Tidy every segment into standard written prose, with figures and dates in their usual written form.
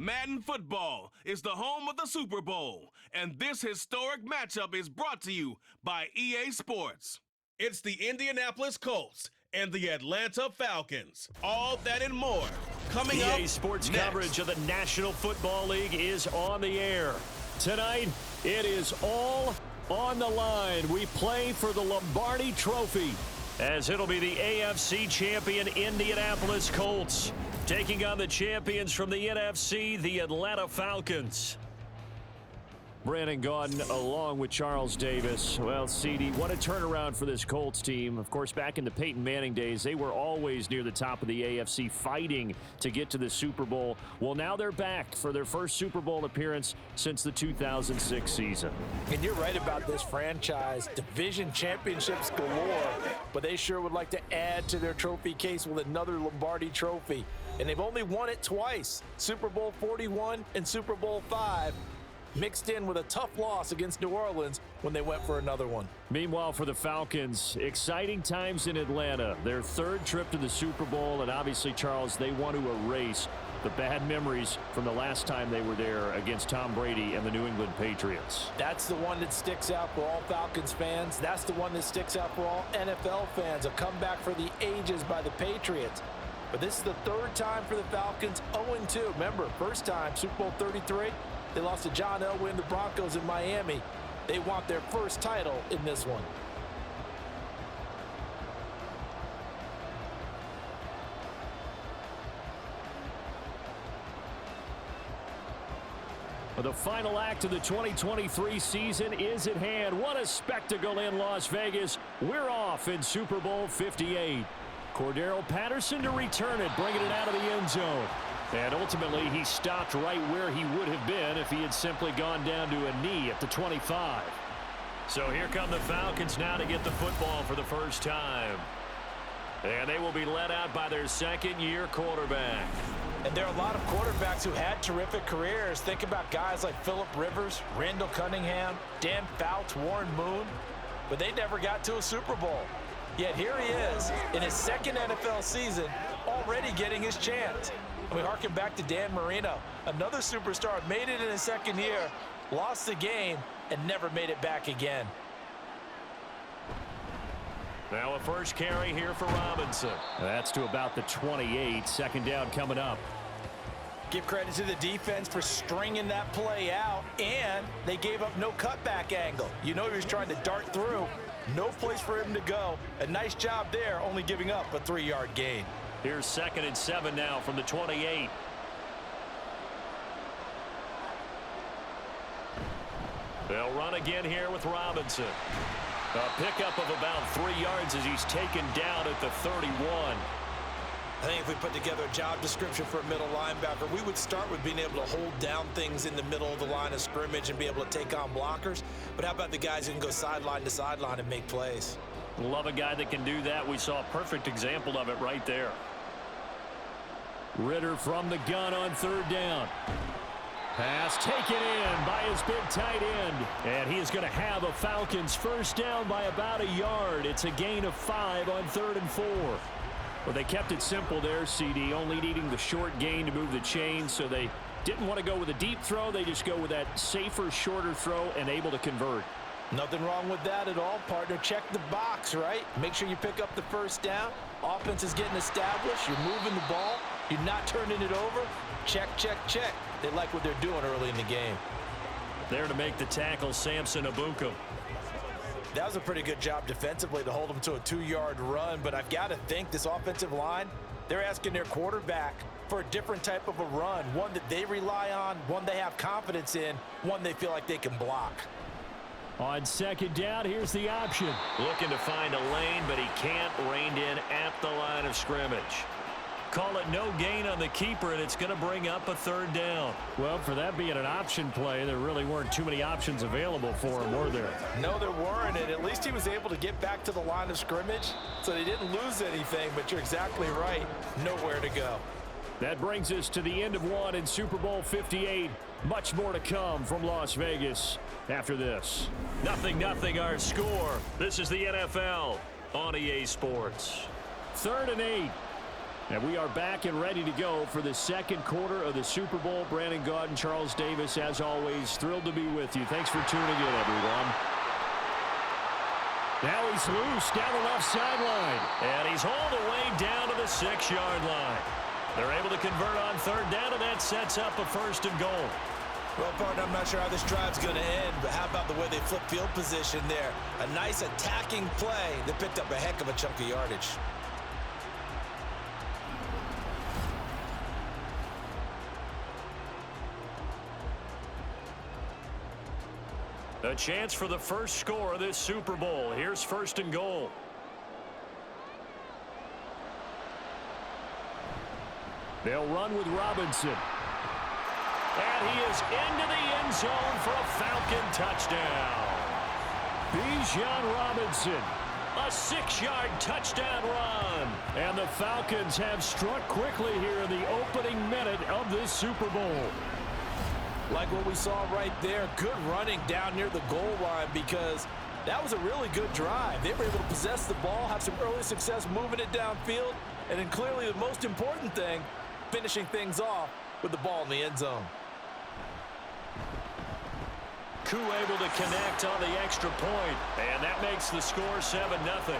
Madden Football is the home of the Super Bowl, and this historic matchup is brought to you by EA Sports. It's the Indianapolis Colts and the Atlanta Falcons. All that and more coming up EA Sports next. Coverage of the National Football League is on the air. Tonight, it is all on the line. We play for the Lombardi Trophy, as it'll be the AFC champion Indianapolis Colts taking on the champions from the NFC, the Atlanta Falcons. Brandon Gaudin along with Charles Davis. Well, CD, what a turnaround for this Colts team. Of course, back in the Peyton Manning days, they were always near the top of the AFC fighting to get to the Super Bowl. Well, now they're back for their first Super Bowl appearance since the 2006 season. And you're right about this franchise. Division championships galore, but they sure would like to add to their trophy case with another Lombardi trophy. And they've only won it twice, Super Bowl 41 and Super Bowl 5. Mixed in with a tough loss against New Orleans when they went for another one. Meanwhile, for the Falcons, exciting times in Atlanta. Their third trip to the Super Bowl, and obviously, Charles, they want to erase the bad memories from the last time they were there against Tom Brady and the New England Patriots. That's the one that sticks out for all Falcons fans. That's the one that sticks out for all NFL fans. A comeback for the ages by the Patriots. But this is the third time for the Falcons, 0-2. Remember, first time, Super Bowl 33. They lost to John Elway and the Broncos in Miami. They want their first title in this one. The final act of the 2023 season is at hand. What a spectacle in Las Vegas. We're off in Super Bowl 58. Cordero Patterson to return it, bringing it out of the end zone. And ultimately, he stopped right where he would have been if he had simply gone down to a knee at the 25. So here come the Falcons now to get the football for the first time. And they will be led out by their second-year quarterback. And there are a lot of quarterbacks who had terrific careers. Think about guys like Phillip Rivers, Randall Cunningham, Dan Fouts, Warren Moon. But they never got to a Super Bowl. Yet here he is in his second NFL season, already getting his chance. We harken back to Dan Marino, another superstar, made it in his second year, lost the game, and never made it back again. Now a first carry here for Robinson. That's to about the 28, second down coming up. Give credit to the defense for stringing that play out, and they gave up no cutback angle. You know he was trying to dart through, no place for him to go. A nice job there, only giving up a 3-yard gain. Here's 2nd and 7 now from the 28. They'll run again here with Robinson. A pickup of about 3 yards as he's taken down at the 31. I think if we put together a job description for a middle linebacker, we would start with being able to hold down things in the middle of the line of scrimmage and be able to take on blockers. But how about the guys who can go sideline to sideline and make plays? Love a guy that can do that. We saw a perfect example of it right there. Ritter from the gun on 3rd down. Pass taken in by his big tight end. And he is going to have a Falcons first down by about a yard. It's a gain of 5 on 3rd and 4. Well, they kept it simple there, CD, only needing the short gain to move the chain, so they didn't want to go with a deep throw. They just go with that safer, shorter throw and able to convert. Nothing wrong with that at all, partner. Check the box, right? Make sure you pick up the first down. Offense is getting established. You're moving the ball. You're not turning it over. Check, check, check. They like what they're doing early in the game. There to make the tackle, Samson Abuka. That was a pretty good job defensively to hold them to a 2-yard run, but I've got to think this offensive line, they're asking their quarterback for a different type of a run, one that they rely on, one they have confidence in, one they feel like they can block. On 2nd down, here's the option. Looking to find a lane, but he can't, reined in at the line of scrimmage. Call it no gain on the keeper, and it's going to bring up a 3rd down. Well, for that being an option play, there really weren't too many options available for him, were there? No, there weren't, and at least he was able to get back to the line of scrimmage, so they didn't lose anything, but you're exactly right. Nowhere to go. That brings us to the end of one in Super Bowl 58. Much more to come from Las Vegas after this. 0-0 our score. This is the NFL on EA Sports. 3rd and 8. And we are back and ready to go for the second quarter of the Super Bowl. Brandon Gaudin, Charles Davis, as always, thrilled to be with you. Thanks for tuning in, everyone. Now he's loose down the left sideline. And he's all the way down to the 6-yard line. They're able to convert on third down, and that sets up a 1st and goal. Well, partner, I'm not sure how this drive's going to end, but how about the way they flip field position there? A nice attacking play that picked up a heck of a chunk of yardage. A chance for the first score of this Super Bowl. Here's 1st and goal. They'll run with Robinson. And he is into the end zone for a Falcon touchdown. Bijan Robinson, a 6-yard touchdown run. And the Falcons have struck quickly here in the opening minute of this Super Bowl. Like what we saw right there, good running down near the goal line because that was a really good drive. They were able to possess the ball, have some early success moving it downfield, and then clearly the most important thing, finishing things off with the ball in the end zone. Koo able to connect on the extra point, and that makes the score 7-0.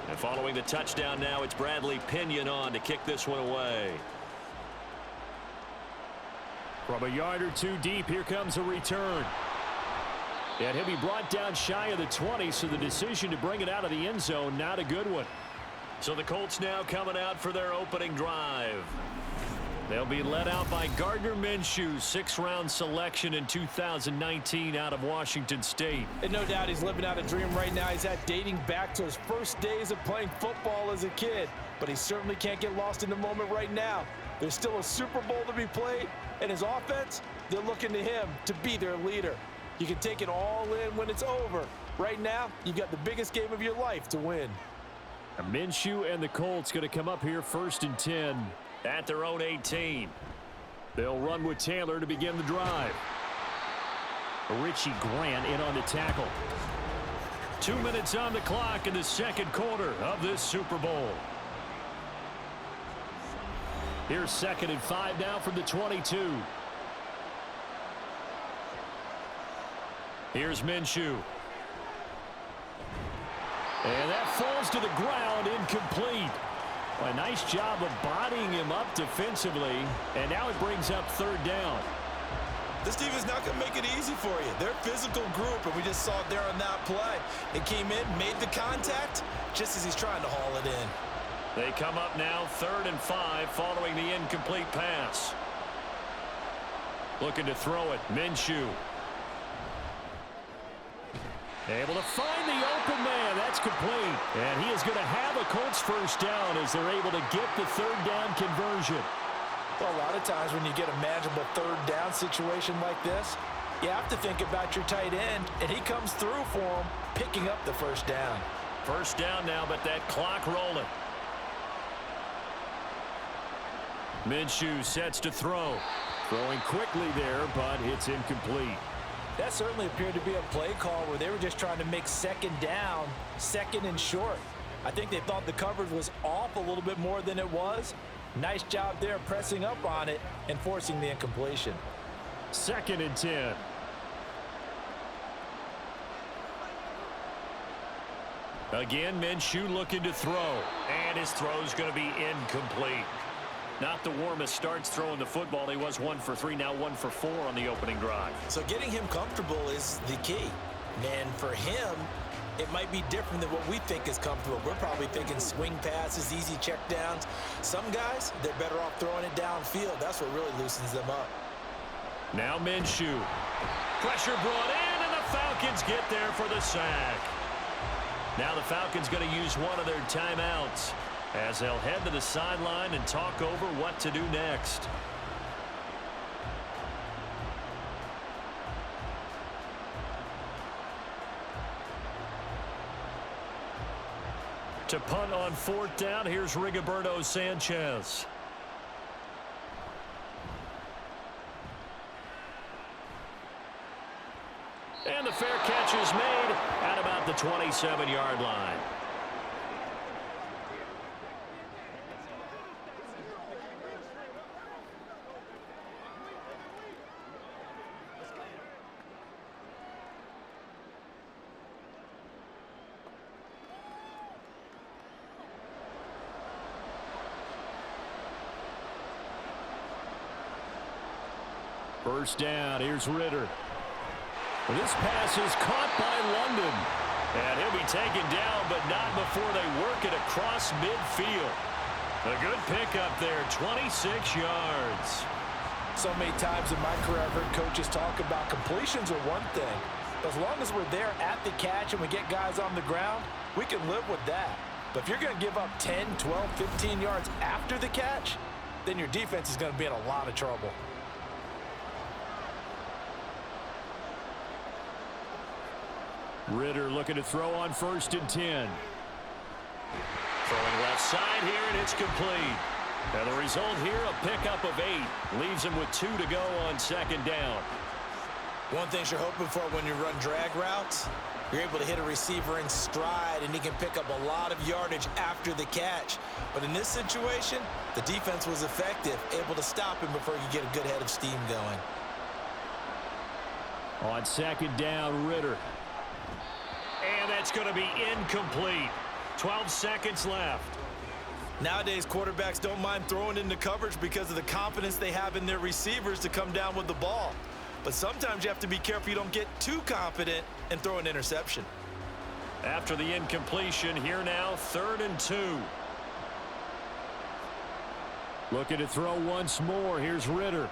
And following the touchdown now, it's Bradley Pinion on to kick this one away. From a yard or two deep, here comes a return. And he'll be brought down shy of the 20, so the decision to bring it out of the end zone, not a good one. So the Colts now coming out for their opening drive. They'll be led out by Gardner Minshew, 6th-round selection in 2019 out of Washington State. And no doubt he's living out a dream right now. He's had dating back to his first days of playing football as a kid. But he certainly can't get lost in the moment right now. There's still a Super Bowl to be played, and his offense, they're looking to him to be their leader. You can take it all in when it's over. Right now, you've got the biggest game of your life to win. Minshew and the Colts going to come up here 1st and 10 at their own 18. They'll run with Taylor to begin the drive. Richie Grant in on the tackle. 2 minutes on the clock in the second quarter of this Super Bowl. Here's 2nd and 5 now from the 22. Here's Minshew. And that falls to the ground, incomplete. A nice job of bodying him up defensively, and now it brings up 3rd down. This team is not going to make it easy for you. They're a physical group, and we just saw it there on that play. It came in, made the contact, just as he's trying to haul it in. They come up now 3rd and 5 following the incomplete pass. Looking to throw it, Minshew. Able to find the open man. That's complete. And he is going to have a Colts 1st down as they're able to get the 3rd down conversion. Well, a lot of times when you get a manageable 3rd down situation like this, you have to think about your tight end, and he comes through for him, picking up the 1st down. 1st down now, but that clock rolling. Minshew sets to throw. Throwing quickly there, but it's incomplete. That certainly appeared to be a play call where they were just trying to make 2nd down, 2nd and short. I think they thought the coverage was off a little bit more than it was. Nice job there pressing up on it and forcing the incompletion. 2nd and 10. Again, Minshew looking to throw. And his throw's going to be incomplete. Not the warmest starts throwing the football. He was 1 for 3, now 1 for 4 on the opening drive. So getting him comfortable is the key. And for him, it might be different than what we think is comfortable. We're probably thinking swing passes, easy checkdowns. Some guys, they're better off throwing it downfield. That's what really loosens them up. Now Minshew. Pressure brought in, and the Falcons get there for the sack. Now the Falcons going to use one of their timeouts as they'll head to the sideline and talk over what to do next. To punt on 4th down, here's Rigoberto Sanchez. And the fair catch is made at about the 27-yard line. First down, here's Ritter. This pass is caught by London. And he'll be taken down, but not before they work it across midfield. A good pickup there, 26 yards. So many times in my career, I've heard coaches talk about completions are one thing. But as long as we're there at the catch and we get guys on the ground, we can live with that. But if you're going to give up 10, 12, 15 yards after the catch, then your defense is going to be in a lot of trouble. Ritter looking to throw on 1st and 10. Throwing left side here, and it's complete. And the result here, a pickup of 8. Leaves him with 2 to go on 2nd down. One thing you're hoping for when you run drag routes, you're able to hit a receiver in stride, and he can pick up a lot of yardage after the catch. But in this situation, the defense was effective, able to stop him before you get a good head of steam going. On 2nd down, Ritter. And that's going to be incomplete. 12 seconds left. Nowadays, quarterbacks don't mind throwing into coverage because of the confidence they have in their receivers to come down with the ball. But sometimes you have to be careful you don't get too confident and throw an interception. After the incompletion, here now, 3rd and 2. Looking to throw once more. Here's Ritter.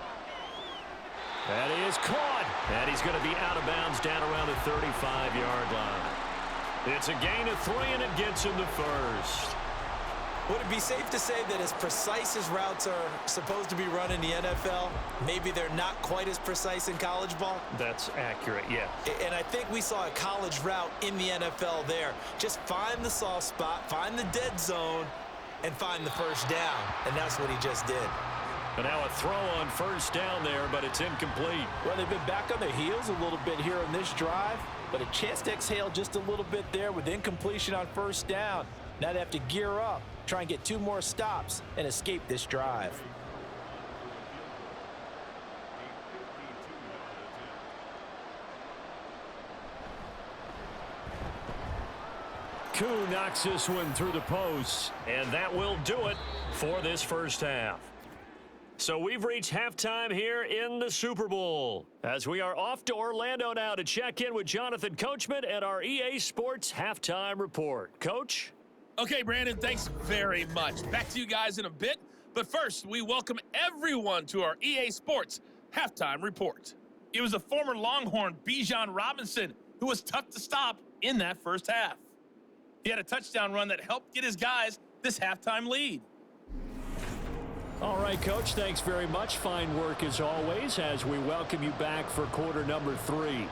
That is caught. And he's going to be out of bounds down around the 35-yard line. It's a gain of 3, and it gets him the first. Would it be safe to say that as precise as routes are supposed to be run in the NFL, maybe they're not quite as precise in college ball? That's accurate, yeah. And I think we saw a college route in the NFL there. Just find the soft spot, find the dead zone, and find the first down. And that's what he just did. And now a throw on 1st down there, but it's incomplete. Well, they've been back on their heels a little bit here on this drive, but a chance to exhale just a little bit there with incompletion on 1st down. Now they have to gear up, try and get 2 more stops, and escape this drive. Koo knocks this one through the post, and that will do it for this first half. So we've reached halftime here in the Super Bowl, as we are off to Orlando now to check in with Jonathan Coachman and our EA Sports Halftime Report. Coach? Okay, Brandon, thanks very much. Back to you guys in a bit. But first, we welcome everyone to our EA Sports Halftime Report. It was the former Longhorn Bijan Robinson who was tough to stop in that first half. He had a touchdown run that helped get his guys this halftime lead. All right, Coach, thanks very much. Fine work as always as we welcome you back for quarter number 3.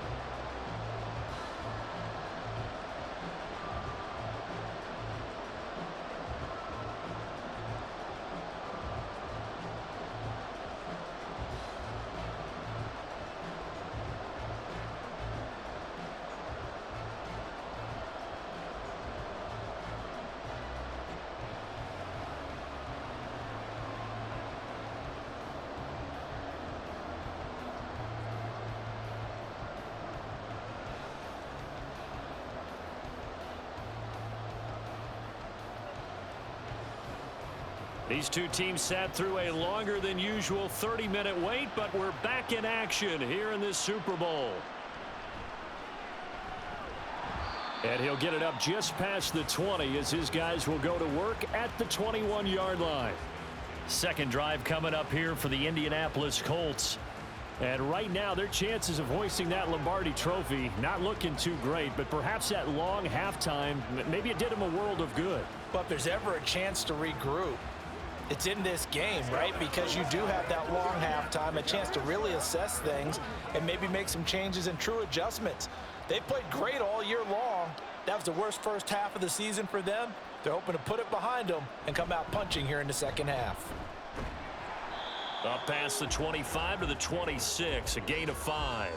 These two teams sat through a longer than usual 30-minute wait, but we're back in action here in this Super Bowl. And he'll get it up just past the 20 as his guys will go to work at the 21-yard line. Second drive coming up here for the Indianapolis Colts. And right now, their chances of hoisting that Lombardi trophy not looking too great, but perhaps that long halftime, maybe it did them a world of good. But if there's ever a chance to regroup, it's in this game, right? Because you do have that long halftime, a chance to really assess things and maybe make some changes and true adjustments. They played great all year long. That was the worst first half of the season for them. They're hoping to put it behind them and come out punching here in the second half. Up past the 25 to the 26, a gain of 5.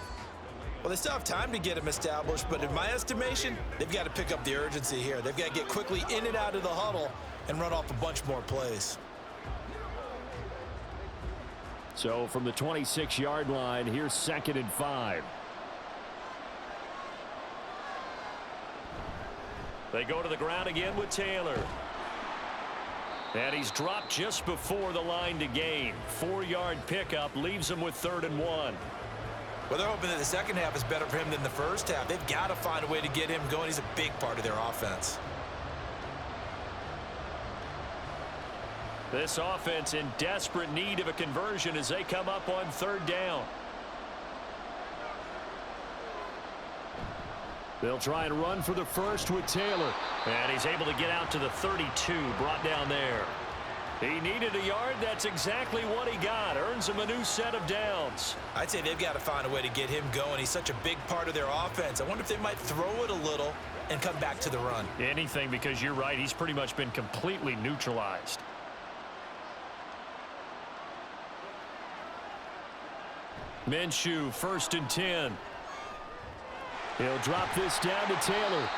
Well, they still have time to get him established, but in my estimation, they've got to pick up the urgency here. They've got to get quickly in and out of the huddle and run off a bunch more plays. So from the 26-yard line, here's 2nd and 5. They go to the ground again with Taylor. And he's dropped just before the line to gain. 4-yard pickup leaves him with 3rd and 1. Well, they're hoping that the second half is better for him than the first half. They've got to find a way to get him going. He's a big part of their offense. This offense in desperate need of a conversion as they come up on 3rd down. They'll try and run for the first with Taylor. And he's able to get out to the 32, brought down there. He needed a yard. That's exactly what he got. Earns him a new set of downs. I'd say they've got to find a way to get him going. He's such a big part of their offense. I wonder if they might throw it a little and come back to the run. Anything, because you're right. He's pretty much been completely neutralized. Minshew, 1st and 10. He'll drop this down to Taylor.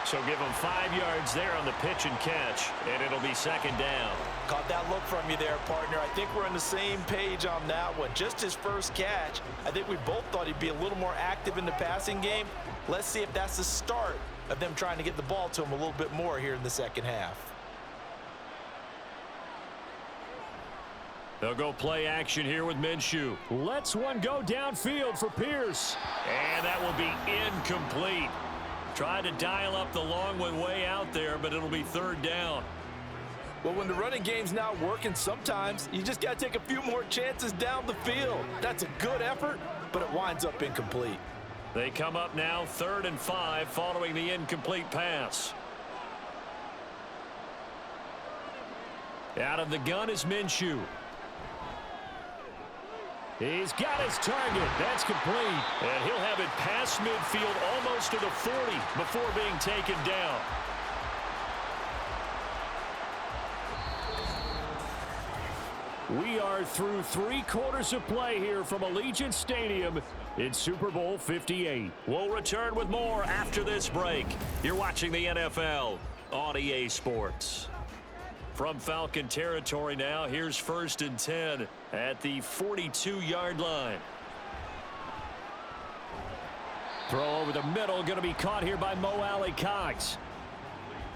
So give him 5 yards there on the pitch and catch, and it'll be 2nd down. Caught that look from you there, partner. I think we're on the same page on that one. Just his first catch. I think we both thought he'd be a little more active in the passing game. Let's see if that's the start of them trying to get the ball to him a little bit more here in the second half. They'll go play action here with Minshew. Lets one go downfield for Pierce. And that will be incomplete. Tried to dial up the long one way out there, but it'll be 3rd down. Well, when the running game's not working, sometimes you just got to take a few more chances down the field. That's a good effort, but it winds up incomplete. They come up now 3rd and 5 following the incomplete pass. Out of the gun is Minshew. He's got his target. That's complete. And he'll have it past midfield almost to the 40 before being taken down. We are through 3 quarters of play here from Allegiant Stadium in Super Bowl 58. We'll return with more after this break. You're watching the NFL on EA Sports. From Falcon territory now, here's 1st and 10 at the 42-yard line. Throw over the middle, going to be caught here by Mo Alley-Cox.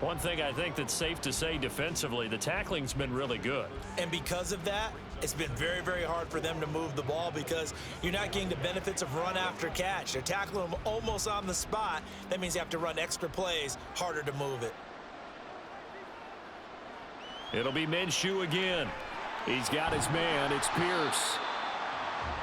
One thing I think that's safe to say defensively, the tackling's been really good. And because of that, it's been very, very hard for them to move the ball because you're not getting the benefits of run after catch. They're tackling them almost on the spot. That means you have to run extra plays, harder to move it. It'll be Minshew again. He's got his man. It's Pierce.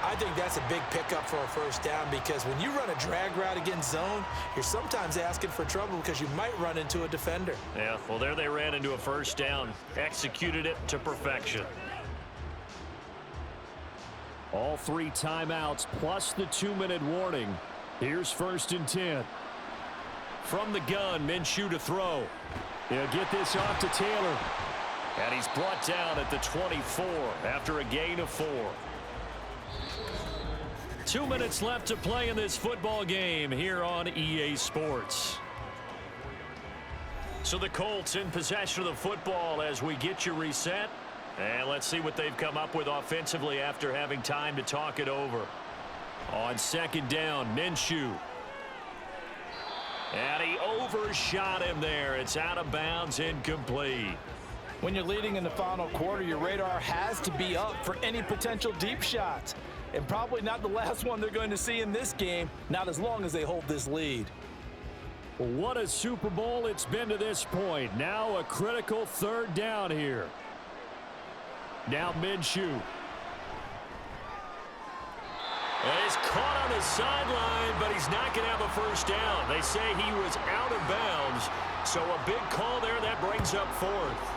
I think that's a big pickup for a first down because when you run a drag route against zone, you're sometimes asking for trouble because you might run into a defender. Yeah, well, there they ran into a first down. Executed it to perfection. All 3 timeouts plus the 2-minute warning. Here's 1st and 10. From the gun, Minshew to throw. He'll get this off to Taylor. And he's brought down at the 24 after a gain of 4. 2 minutes left to play in this football game here on EA Sports. So the Colts in possession of the football as we get you reset. And let's see what they've come up with offensively after having time to talk it over. On 2nd down, Minshew. And he overshot him there. It's out of bounds, incomplete. When you're leading in the final quarter, your radar has to be up for any potential deep shots. And probably not the last one they're going to see in this game, not as long as they hold this lead. What a Super Bowl it's been to this point. Now a critical 3rd down here. Now Minshew. And he's caught on the sideline, but he's not going to have a first down. They say he was out of bounds, so a big call there that brings up 4th.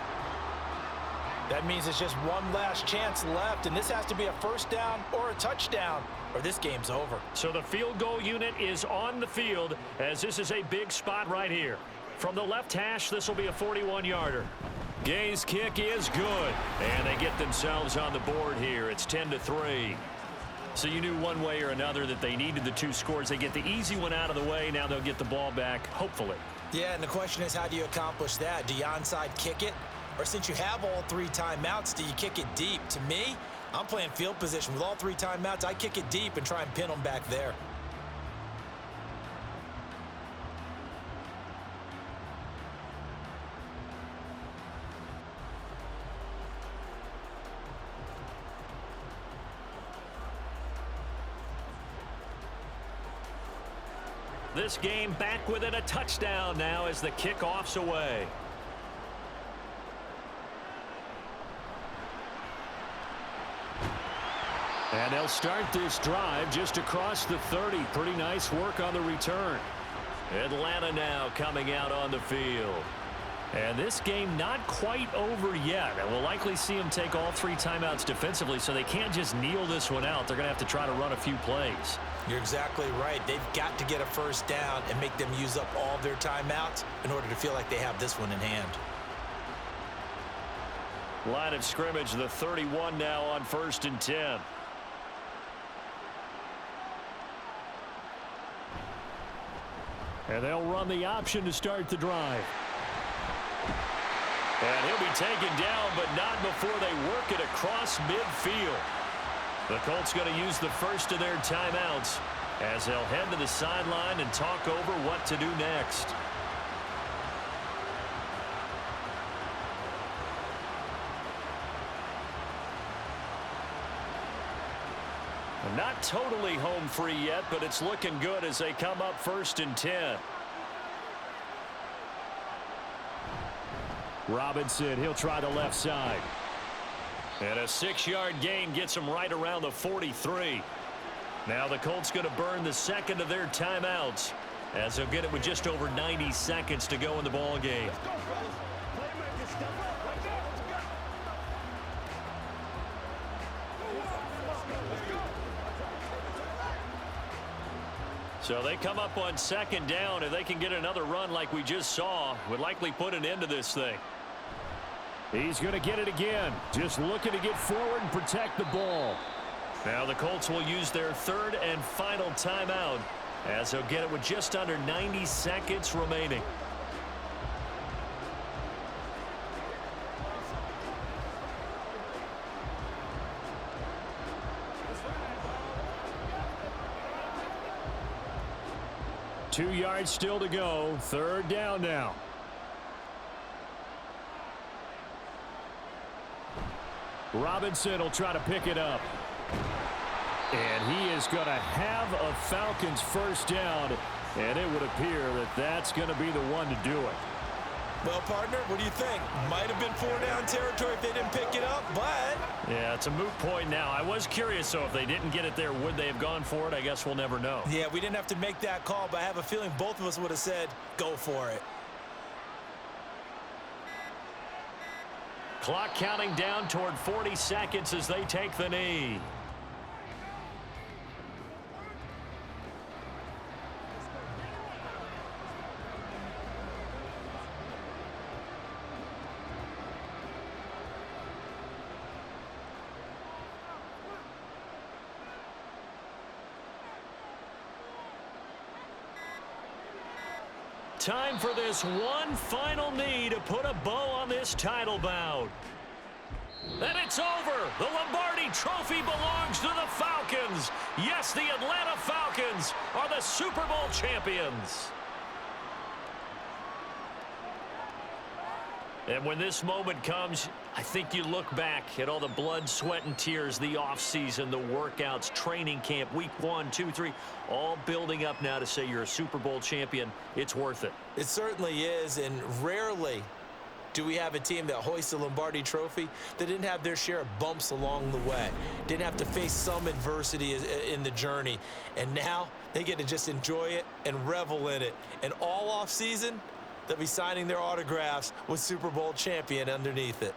That means it's just one last chance left, and this has to be a first down or a touchdown, or this game's over. So the field goal unit is on the field as this is a big spot right here. From the left hash, this will be a 41-yarder. Gay's kick is good, and they get themselves on the board here. It's 10-3. So you knew one way or another that they needed the 2 scores. They get the easy one out of the way. Now they'll get the ball back, hopefully. Yeah, and the question is, how do you accomplish that? Do you onside kick it? Or since you have all 3 timeouts, do you kick it deep? To me, I'm playing field position. With all 3 timeouts, I kick it deep and try and pin them back there. This game back within a touchdown now as the kickoff's away. And they'll start this drive just across the 30. Pretty nice work on the return. Atlanta now coming out on the field. And this game not quite over yet. And we'll likely see them take all 3 timeouts defensively, so they can't just kneel this one out. They're going to have to try to run a few plays. You're exactly right. They've got to get a first down and make them use up all their timeouts in order to feel like they have this one in hand. Line of scrimmage, the 31 now on 1st and 10. And they'll run the option to start the drive. And he'll be taken down, but not before they work it across midfield. The Colts going to use the first of their timeouts as they'll head to the sideline and talk over what to do next. Not totally home free yet, but it's looking good as they come up 1st and 10. Robinson, he'll try the left side. And a 6-yard gain gets them right around the 43. Now the Colts going to burn the second of their timeouts as they'll get it with just over 90 seconds to go in the ball game. So they come up on 2nd down. If they can get another run like we just saw, would likely put an end to this thing. He's going to get it again. Just looking to get forward and protect the ball. Now the Colts will use their 3rd and final timeout as they'll get it with just under 90 seconds remaining. Two yards still to go. 3rd down now. Robinson will try to pick it up. And he is going to have a Falcons first down. And it would appear that that's going to be the one to do it. Well, partner, what do you think? Might have been 4-down territory if they didn't pick it up, but... Yeah, it's a moot point now. I was curious, so if they didn't get it there, would they have gone for it? I guess we'll never know. Yeah, we didn't have to make that call, but I have a feeling both of us would have said, go for it. Clock counting down toward 40 seconds as they take the knee. Time for this one final knee to put a bow on this title bout. And it's over. The Lombardi Trophy belongs to the Falcons. Yes, the Atlanta Falcons are the Super Bowl champions. And when this moment comes, I think you look back at all the blood, sweat, and tears, the offseason, the workouts, training camp, week 1, 2, 3, all building up now to say you're a Super Bowl champion. It's worth it. It certainly is, and rarely do we have a team that hoists a Lombardi Trophy that didn't have their share of bumps along the way, didn't have to face some adversity in the journey, and now they get to just enjoy it and revel in it. And all offseason, they'll be signing their autographs with Super Bowl champion underneath it.